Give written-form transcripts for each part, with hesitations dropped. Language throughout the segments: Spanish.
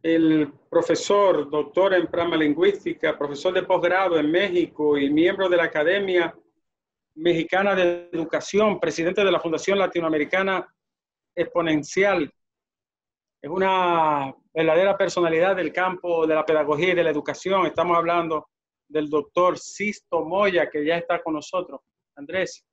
el profesor, doctor en pramalingüística, profesor de posgrado en México y miembro de la Academia Mexicana de Educación, presidente de la Fundación Latinoamericana Exponencial. Es una verdadera personalidad del campo de la pedagogía y de la educación. Estamos hablando del doctor Sisto Moya, que ya está con nosotros. Andrés.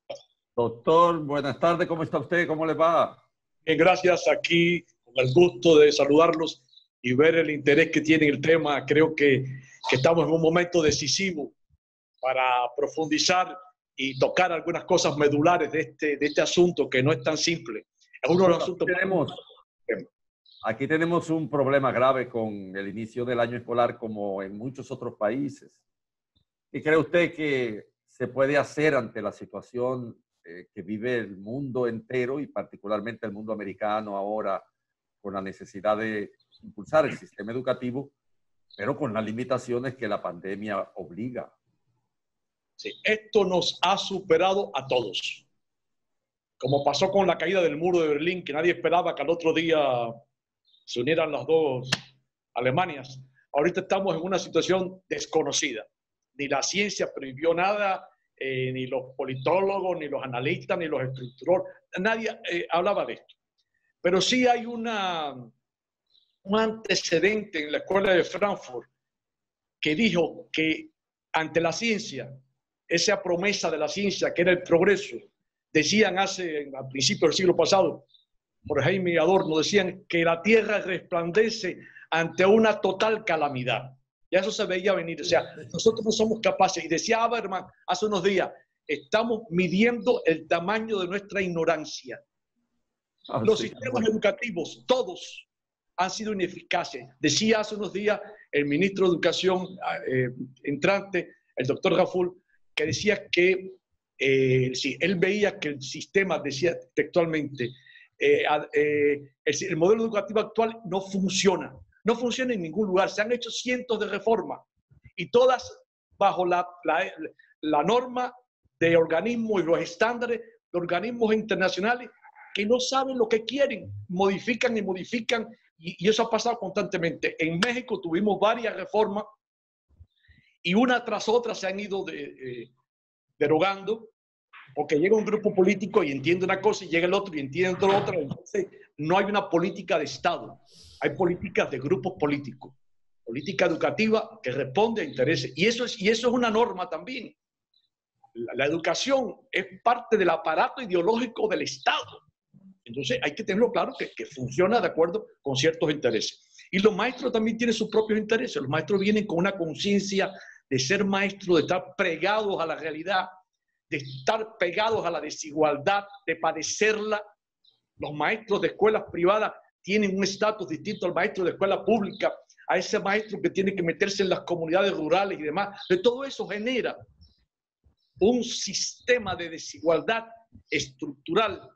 Doctor, buenas tardes. ¿Cómo está usted? ¿Cómo le va? Bien, gracias. Aquí con el gusto de saludarlos y ver el interés que tiene el tema. Creo que estamos en un momento decisivo para profundizar y tocar algunas cosas medulares de este asunto que no es tan simple. Es uno de los asuntos Aquí tenemos un problema grave con el inicio del año escolar como en muchos otros países. ¿Qué cree usted que se puede hacer ante la situación que vive el mundo entero y particularmente el mundo americano ahora con la necesidad de impulsar el sistema educativo, pero con las limitaciones que la pandemia obliga? Sí, esto nos ha superado a todos. Como pasó con la caída del muro de Berlín, que nadie esperaba que al otro día se unieran las dos Alemanias. Ahorita estamos en una situación desconocida. Ni la ciencia previó nada, ni los politólogos, ni los analistas, ni los estructuradores. Nadie hablaba de esto. Pero sí hay un antecedente en la escuela de Frankfurt que dijo que ante la ciencia, esa promesa de la ciencia que era el progreso, decían a principios del siglo pasado, por Jaime Adorno, decían que la tierra resplandece ante una total calamidad. Ya eso se veía venir. O sea, nosotros no somos capaces. Y decía Habermas hace unos días, estamos midiendo el tamaño de nuestra ignorancia. Los sistemas educativos, todos, han sido ineficaces. Decía hace unos días el ministro de Educación entrante, el doctor Raful, que decía que sí, él veía que el sistema, decía textualmente, el modelo educativo actual no funciona. No funciona en ningún lugar. Se han hecho cientos de reformas y todas bajo la norma de organismos y los estándares de organismos internacionales que no saben lo que quieren, modifican y modifican, y eso ha pasado constantemente. En México tuvimos varias reformas y una tras otra se han ido derogando, porque llega un grupo político y entiende una cosa y llega el otro y entiende otra. Entonces no hay una política de Estado, hay políticas de grupos políticos, política educativa que responde a intereses, y eso es una norma también. La educación es parte del aparato ideológico del Estado. Entonces hay que tenerlo claro que funciona de acuerdo con ciertos intereses. Y los maestros también tienen sus propios intereses. Los maestros vienen con una conciencia de ser maestros, de estar pegados a la realidad, de estar pegados a la desigualdad, de padecerla. Los maestros de escuelas privadas tienen un estatus distinto al maestro de escuela pública, a ese maestro que tiene que meterse en las comunidades rurales y demás. De todo eso genera un sistema de desigualdad estructural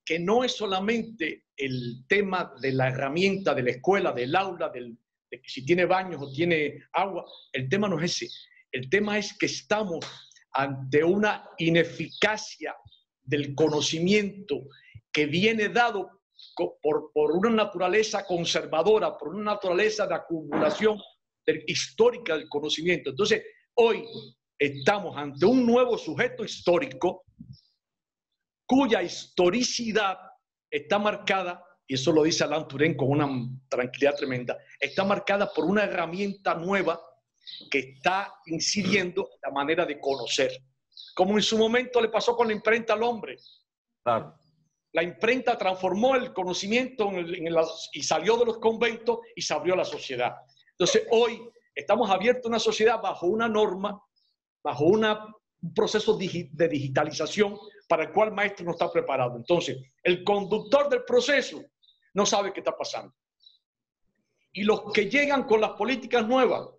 que no es solamente el tema de la herramienta de la escuela, del aula, de si tiene baños o tiene agua. El tema no es ese. El tema es que estamos ante una ineficacia del conocimiento que viene dado por una naturaleza conservadora, por una naturaleza de acumulación histórica del conocimiento. Entonces, hoy estamos ante un nuevo sujeto histórico cuya historicidad está marcada, y eso lo dice Alain Touraine con una tranquilidad tremenda, está marcada por una herramienta nueva que está incidiendo en la manera de conocer. Como en su momento le pasó con la imprenta al hombre. Claro. La imprenta transformó el conocimiento y salió de los conventos y se abrió a la sociedad. Entonces hoy estamos abiertos a una sociedad bajo una norma, bajo un proceso de digitalización para el cual el maestro no está preparado. Entonces, el conductor del proceso no sabe qué está pasando. Y los que llegan con las políticas nuevas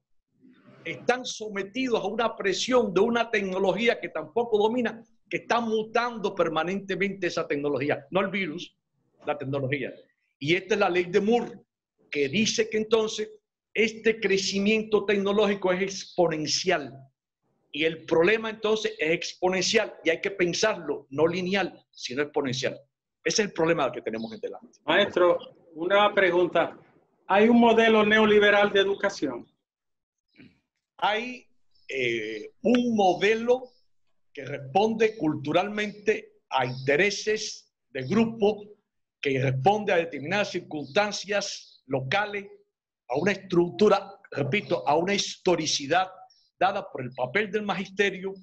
están sometidos a una presión de una tecnología que tampoco domina, que está mutando permanentemente esa tecnología. No el virus, la tecnología. Y esta es la ley de Moore, que dice que entonces este crecimiento tecnológico es exponencial. Y el problema entonces es exponencial y hay que pensarlo, no lineal, sino exponencial. Ese es el problema que tenemos en delante. Maestro, una pregunta. hay un modelo neoliberal de educación. Hay un modelo que responde culturalmente a intereses de grupo, que responde a determinadas circunstancias locales, a una estructura, repito, a una historicidad dada por el papel del magisterio,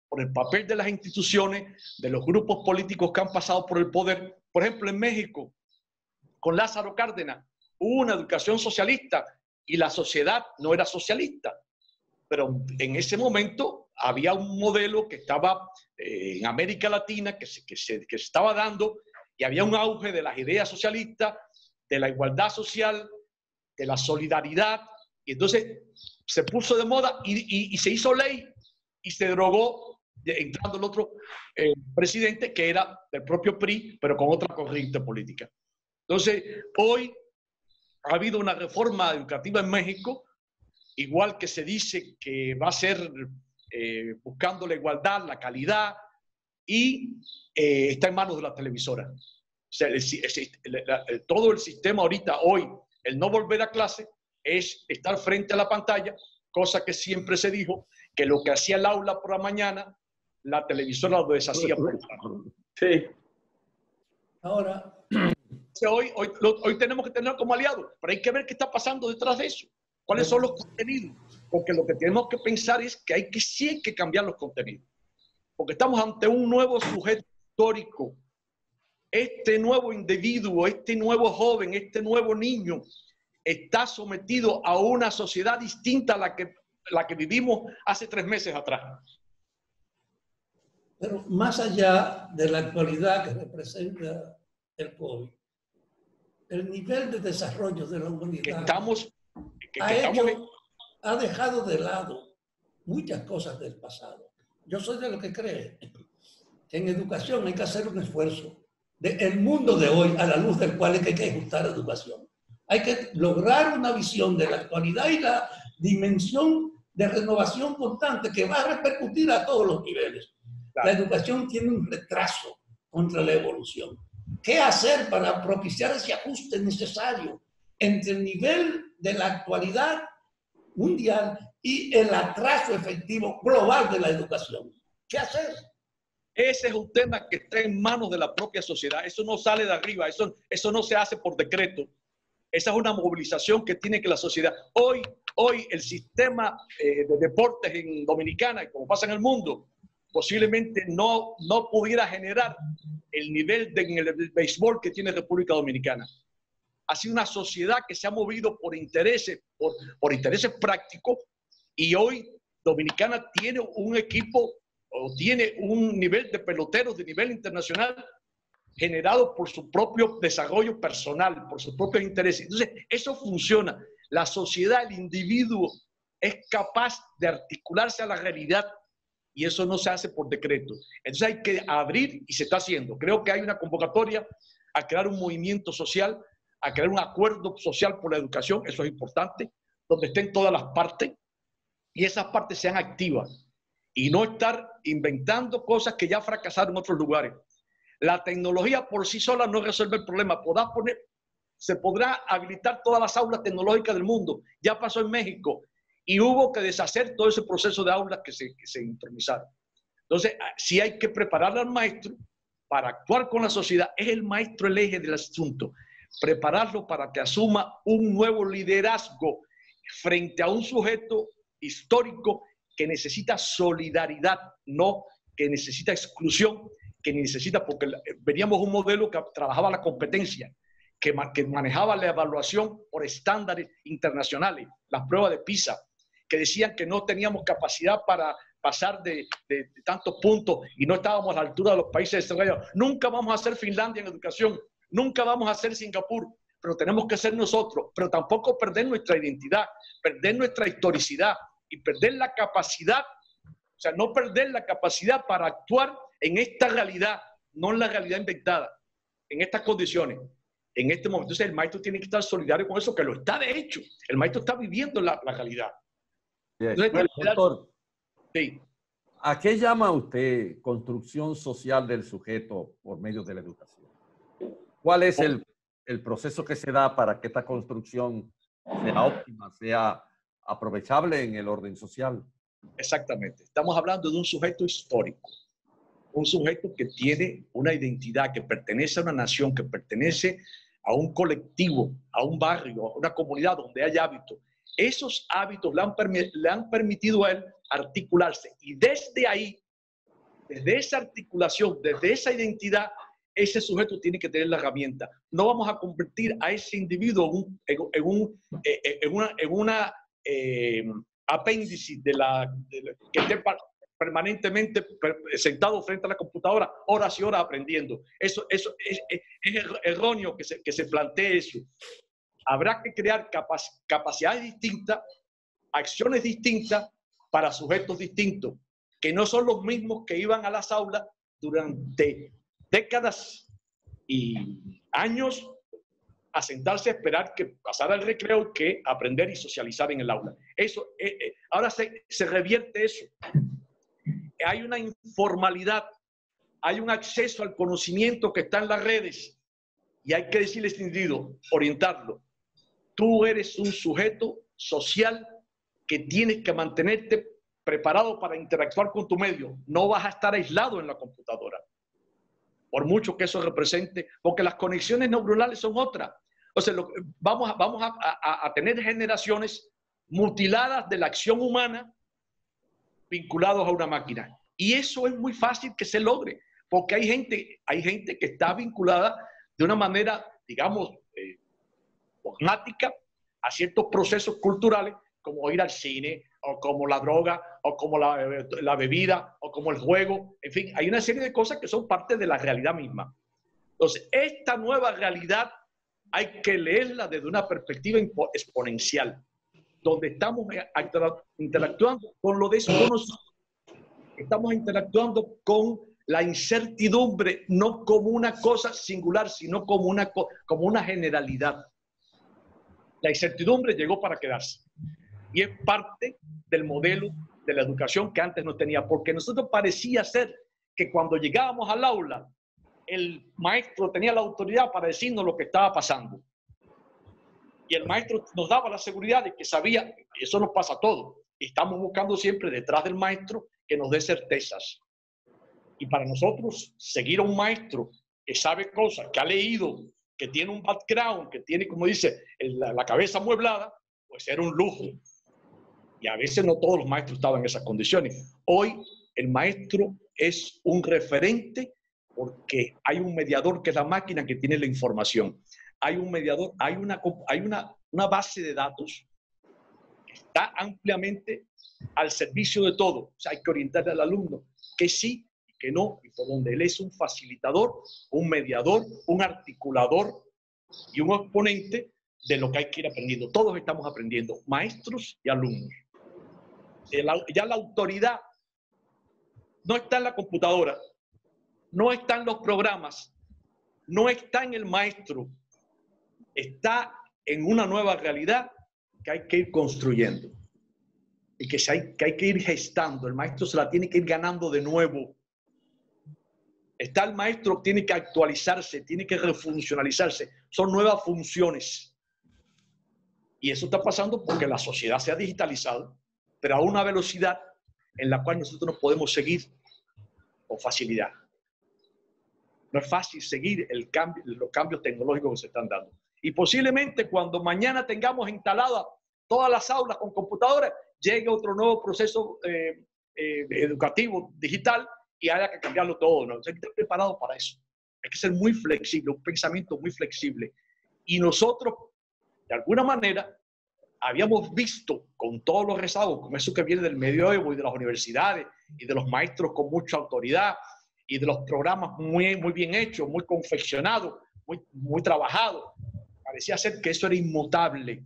por el papel de las instituciones, de los grupos políticos que han pasado por el poder. Por ejemplo, en México, con Lázaro Cárdenas, hubo una educación socialista y la sociedad no era socialista. Pero en ese momento había un modelo que estaba en América Latina, que se estaba dando, y había un auge de las ideas socialistas, de la igualdad social, de la solidaridad, y entonces se puso de moda y se hizo ley y se derogó, entrando el otro presidente que era del propio PRI, pero con otra corriente política. Entonces, hoy ha habido una reforma educativa en México, igual que se dice que va a ser buscando la igualdad, la calidad, y está en manos de la televisora. O sea, todo el sistema ahorita, hoy, el no volver a clase es estar frente a la pantalla, cosa que siempre se dijo, que lo que hacía el aula por la mañana, la televisora lo deshacía por la tarde. Sí. Ahora, hoy tenemos que tenerlo como aliado, pero hay que ver qué está pasando detrás de eso. ¿Cuáles son los contenidos? Porque lo que tenemos que pensar es que sí hay que cambiar los contenidos. Porque estamos ante un nuevo sujeto histórico. Este nuevo individuo, este nuevo joven, este nuevo niño está sometido a una sociedad distinta a la que vivimos hace 3 meses atrás. Pero más allá de la actualidad que representa el COVID, el nivel de desarrollo de la humanidad ha dejado de lado muchas cosas del pasado. Yo soy de los que cree que en educación hay que hacer un esfuerzo del mundo de hoy, a la luz del cual hay que ajustar la educación. Hay que lograr una visión de la actualidad y la dimensión de renovación constante que va a repercutir a todos los niveles. Claro. La educación tiene un retraso contra la evolución. ¿Qué hacer para propiciar ese ajuste necesario entre el nivel de la actualidad mundial y el atraso efectivo global de la educación? ¿Qué hacer? Ese es un tema que está en manos de la propia sociedad. Eso no sale de arriba, eso no se hace por decreto. Esa es una movilización que tiene que la sociedad. Hoy el sistema de deportes en Dominicana, como pasa en el mundo, posiblemente no pudiera generar el nivel en el béisbol que tiene República Dominicana. Ha sido una sociedad que se ha movido por intereses, por intereses prácticos, y hoy Dominicana tiene un equipo o tiene un nivel de peloteros de nivel internacional generado por su propio desarrollo personal, por sus propios intereses. Entonces, eso funciona. La sociedad, el individuo, es capaz de articularse a la realidad y eso no se hace por decreto. Entonces hay que abrir y se está haciendo. Creo que hay una convocatoria a crear un movimiento social, a crear un acuerdo social por la educación, eso es importante, donde estén todas las partes y esas partes sean activas y no estar inventando cosas que ya fracasaron en otros lugares. La tecnología por sí sola no resuelve el problema. Se podrá habilitar todas las aulas tecnológicas del mundo. Ya pasó en México y hubo que deshacer todo ese proceso de aulas que se intronizaron. Entonces, sí hay que preparar al maestro para actuar con la sociedad. Es el maestro el eje del asunto. Prepararlo para que asuma un nuevo liderazgo frente a un sujeto histórico que necesita solidaridad, no que necesita exclusión, que necesita, porque veníamos un modelo que trabajaba la competencia, que manejaba la evaluación por estándares internacionales, las pruebas de PISA, que decían que no teníamos capacidad para pasar de tantos puntos y no estábamos a la altura de los países desarrollados. Nunca vamos a ser Finlandia en educación, nunca vamos a ser Singapur, pero tenemos que ser nosotros, pero tampoco perder nuestra identidad, perder nuestra historicidad y perder la capacidad, o sea, no perder la capacidad para actuar en esta realidad, no en la realidad inventada, en estas condiciones, en este momento. Entonces el maestro tiene que estar solidario con eso, que lo está de hecho. El maestro está viviendo la realidad. Entonces, bueno, doctor, sí. ¿A qué llama usted construcción social del sujeto por medio de la educación? ¿Cuál es el proceso que se da para que esta construcción sea óptima, sea aprovechable en el orden social. Exactamente. Estamos hablando de un sujeto histórico, un sujeto que tiene una identidad, que pertenece a una nación, que pertenece a un colectivo, a un barrio, a una comunidad donde hay hábitos. Esos hábitos le han permitido a él articularse. Y desde ahí, desde esa articulación, desde esa identidad, ese sujeto tiene que tener la herramienta. No vamos a convertir a ese individuo en una apéndice que esté permanentemente sentado frente a la computadora, horas y horas aprendiendo. Eso es erróneo que se plantee eso. Habrá que crear capacidades distintas, acciones distintas para sujetos distintos, que no son los mismos que iban a las aulas durante décadas y años a sentarse a esperar que pasara el recreo, que aprender y socializar en el aula. Eso, ahora se revierte eso. Hay una informalidad, hay un acceso al conocimiento que está en las redes y hay que decirle a este individuo, orientarlo. Tú eres un sujeto social que tienes que mantenerte preparado para interactuar con tu medio. No vas a estar aislado en la computadora, por mucho que eso represente, porque las conexiones neuronales son otras. O sea, vamos a tener generaciones mutiladas de la acción humana vinculados a una máquina. Y eso es muy fácil que se logre, porque hay gente que está vinculada de una manera, digamos, dogmática a ciertos procesos culturales, como ir al cine, o como la droga, o como la bebida, o como el juego. En fin, hay una serie de cosas que son parte de la realidad misma. Entonces, esta nueva realidad hay que leerla desde una perspectiva exponencial, donde estamos interactuando con lo desconocido. Estamos interactuando con la incertidumbre, no como una cosa singular, sino como una generalidad. La incertidumbre llegó para quedarse y es parte del modelo de la educación que antes no tenía, porque nosotros parecía ser que cuando llegábamos al aula, el maestro tenía la autoridad para decirnos lo que estaba pasando. Y el maestro nos daba la seguridad de que sabía, y eso nos pasa a todos. Y estamos buscando siempre detrás del maestro que nos dé certezas. Y para nosotros, seguir a un maestro que sabe cosas, que ha leído, que tiene un background, que tiene, como dice, la cabeza amueblada, pues era un lujo. Y a veces no todos los maestros estaban en esas condiciones. Hoy el maestro es un referente porque hay un mediador que es la máquina que tiene la información. Hay un mediador, hay una base de datos que está ampliamente al servicio de todo. O sea, hay que orientarle al alumno que sí y que no, y por donde él es un facilitador, un mediador, un articulador y un exponente de lo que hay que ir aprendiendo. Todos estamos aprendiendo, maestros y alumnos. Ya la autoridad no está en la computadora, no está en los programas, no está en el maestro, está en una nueva realidad que hay que ir construyendo y que hay que ir gestando. El maestro se la tiene que ir ganando de nuevo. Está el maestro, tiene que actualizarse, tiene que refuncionalizarse. Son nuevas funciones. Y eso está pasando porque la sociedad se ha digitalizado, pero a una velocidad en la cual nosotros no podemos seguir con facilidad. No es fácil seguir los cambios tecnológicos que se están dando. Y posiblemente cuando mañana tengamos instaladas todas las aulas con computadores, llegue otro nuevo proceso educativo digital y haya que cambiarlo todo, ¿no? Hay que estar preparado para eso. Hay que ser muy flexible, un pensamiento muy flexible. Y nosotros, de alguna manera, habíamos visto con todos los rezagos, con eso que viene del medioevo y de las universidades y de los maestros con mucha autoridad y de los programas muy bien hechos, muy confeccionados, muy trabajados. Parecía ser que eso era inmutable.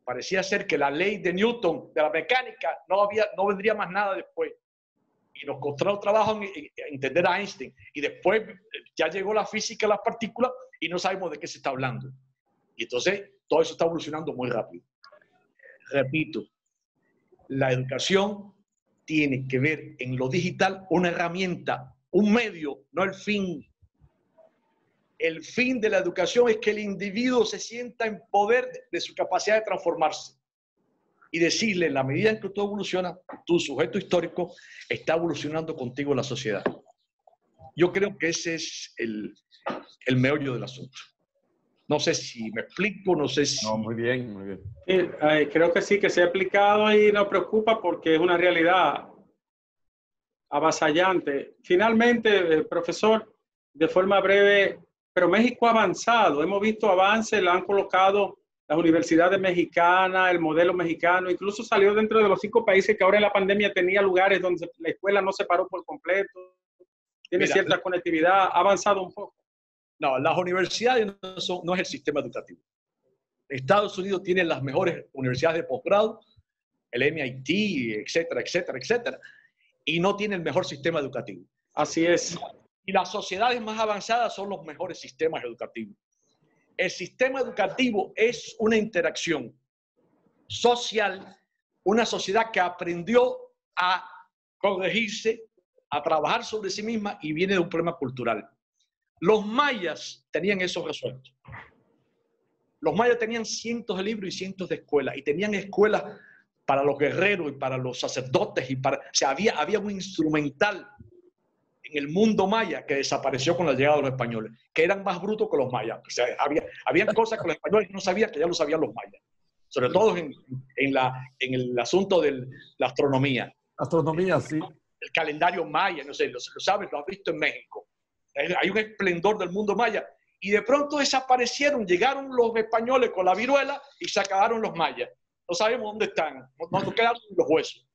Parecía ser que la ley de Newton, de la mecánica, no vendría más nada después. Y nos costó trabajo en entender a Einstein. Y después ya llegó la física de las partículas y no sabemos de qué se está hablando. Y entonces todo eso está evolucionando muy rápido. Repito, la educación tiene que ver en lo digital una herramienta, un medio, no el fin. el fin de la educación es que el individuo se sienta en poder de su capacidad de transformarse. Y decirle, en la medida en que tú evolucionas, tu sujeto histórico está evolucionando contigo la sociedad. Yo creo que ese es el meollo del asunto. No sé si me explico, no sé si... No, muy bien, muy bien. Creo que sí, que se ha aplicado y nos preocupa porque es una realidad avasallante. Finalmente, profesor, de forma breve, pero México ha avanzado. Hemos visto avances, le han colocado las universidades mexicanas, el modelo mexicano, incluso salió dentro de los 5 países que ahora en la pandemia tenía lugares donde la escuela no se paró por completo, tiene cierta conectividad, ha avanzado un poco. No, las universidades no es el sistema educativo. Estados Unidos tiene las mejores universidades de posgrado, el MIT, etcétera, etcétera, etcétera, y no tiene el mejor sistema educativo. Así es. Y las sociedades más avanzadas son los mejores sistemas educativos. El sistema educativo es una interacción social, una sociedad que aprendió a corregirse, a trabajar sobre sí misma y viene de un problema cultural. Los mayas tenían eso resuelto. Los mayas tenían cientos de libros y cientos de escuelas, y tenían escuelas para los guerreros y para los sacerdotes, o sea, había un instrumental en el mundo maya que desapareció con la llegada de los españoles, que eran más brutos que los mayas. O sea, había cosas que los españoles no sabían, que ya lo sabían los mayas, sobre todo en el asunto de la astronomía. Astronomía, sí. El calendario maya, no sé, lo sabes, lo has visto en México. Hay un esplendor del mundo maya, y de pronto desaparecieron, llegaron los españoles con la viruela y se acabaron los mayas. No sabemos dónde están, no quedaron los huesos.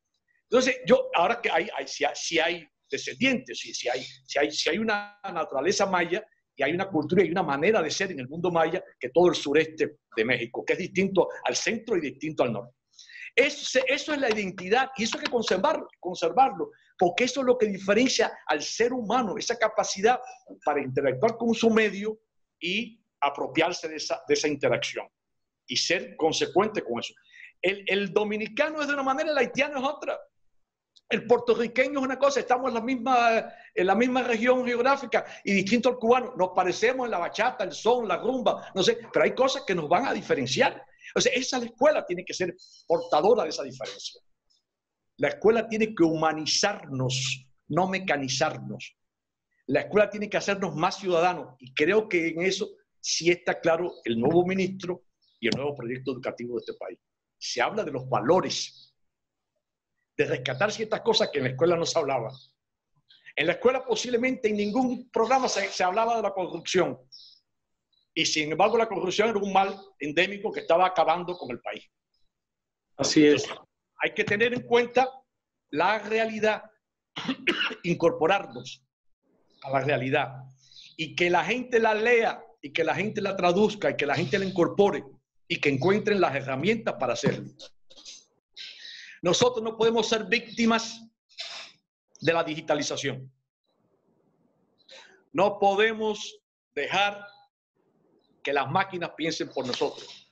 Entonces, ahora que si hay descendientes, si hay una naturaleza maya, y hay una cultura y una manera de ser en el mundo maya que todo el sureste de México, que es distinto al centro y distinto al norte. Eso es la identidad, y eso hay que conservarlo, porque eso es lo que diferencia al ser humano, esa capacidad para interactuar con su medio y apropiarse de esa interacción y ser consecuente con eso. El dominicano es de una manera, el haitiano es otra. El puertorriqueño es una cosa, estamos en la misma región geográfica y distinto al cubano. Nos parecemos en la bachata, el son, la rumba, no sé, pero hay cosas que nos van a diferenciar. O sea, esa escuela tiene que ser portadora de esa diferencia. La escuela tiene que humanizarnos, no mecanizarnos. La escuela tiene que hacernos más ciudadanos, y creo que en eso sí está claro el nuevo ministro y el nuevo proyecto educativo de este país. Se habla de los valores, de rescatar ciertas cosas que en la escuela no se hablaba. En la escuela posiblemente en ningún programa se hablaba de la corrupción, y sin embargo la corrupción era un mal endémico que estaba acabando con el país. Así es. Entonces, hay que tener en cuenta la realidad, incorporarnos a la realidad, y que la gente la lea, y que la gente la traduzca, y que la gente la incorpore, y que encuentren las herramientas para hacerlo. Nosotros no podemos ser víctimas de la digitalización. No podemos dejar que las máquinas piensen por nosotros.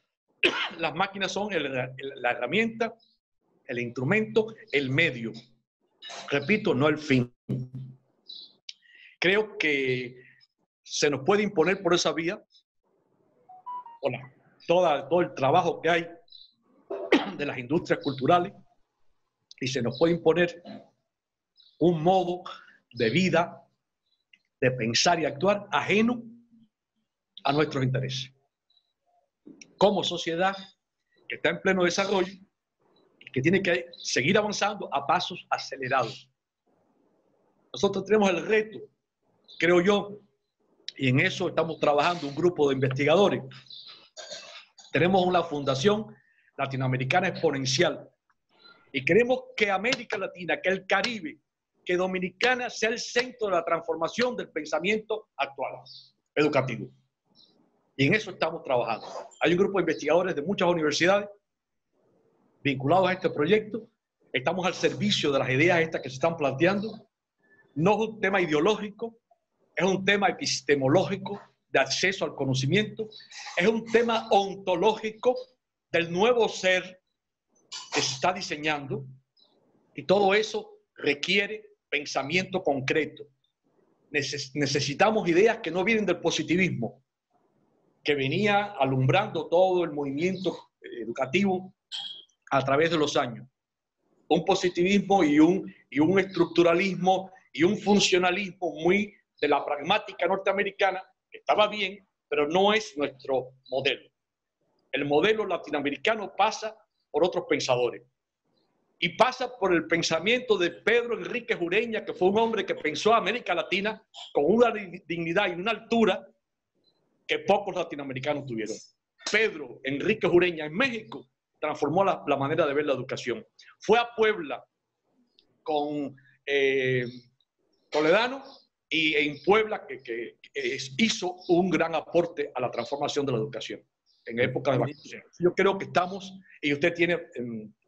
Las máquinas son la herramienta, el instrumento, el medio. Repito, no el fin. Creo que se nos puede imponer por esa vía todo el trabajo que hay de las industrias culturales, y se nos puede imponer un modo de vida, de pensar y actuar ajeno a nuestros intereses. Como sociedad que está en pleno desarrollo y que tiene que seguir avanzando a pasos acelerados. Nosotros tenemos el reto, creo yo, y en eso estamos trabajando un grupo de investigadores. Tenemos una fundación latinoamericana exponencial, y queremos que América Latina, que el Caribe, que Dominicana sea el centro de la transformación del pensamiento actual, educativo. Y en eso estamos trabajando. Hay un grupo de investigadores de muchas universidades vinculados a este proyecto. Estamos al servicio de las ideas estas que se están planteando. No es un tema ideológico, es un tema epistemológico de acceso al conocimiento, es un tema ontológico del nuevo ser que se está diseñando, y todo eso requiere pensamiento concreto, necesitamos ideas que no vienen del positivismo, que venía alumbrando todo el movimiento educativo a través de los años. Un positivismo y un estructuralismo y un funcionalismo muy de la pragmática norteamericana, que estaba bien, pero no es nuestro modelo. El modelo latinoamericano pasa por otros pensadores. Y pasa por el pensamiento de Pedro Enríquez Ureña, que fue un hombre que pensó a América Latina con una dignidad y una altura que pocos latinoamericanos tuvieron. Pedro Enríquez Ureña en México transformó la manera de ver la educación. Fue a Puebla con Toledano y en Puebla que hizo un gran aporte a la transformación de la educación en época de vacaciones. Yo creo que estamos, y usted tiene,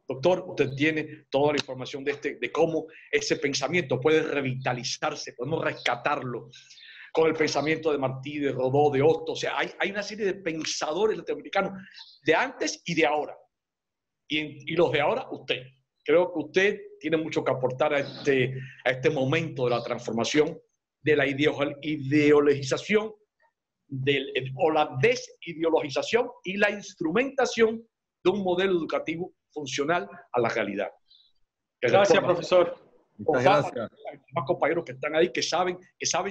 doctor, usted tiene toda la información de cómo ese pensamiento puede revitalizarse, podemos rescatarlo con el pensamiento de Martí, de Rodó, de Hostos. O sea, hay una serie de pensadores latinoamericanos de antes y de ahora. Y los de ahora, usted. Creo que usted tiene mucho que aportar a este momento de la transformación, de la ideologización, o la desideologización y la instrumentación de un modelo educativo funcional a la realidad. Gracias, profesor. Muchas gracias. Hay más compañeros que están ahí que saben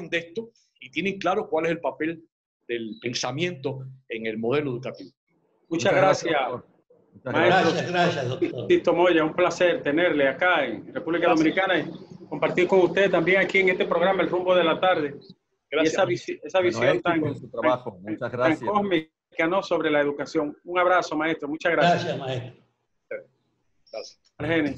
de esto y tienen claro cuál es el papel del pensamiento en el modelo educativo. Muchas gracias. Gracias, doctor. Tito Moya, un placer tenerle acá en República Dominicana y compartir con usted también aquí en este programa El Rumbo de la Tarde. Gracias. Y esa visión tan cósmica, ¿no?, sobre la educación. Un abrazo, maestro. Muchas gracias. Gracias, maestro. Gracias. Argenis.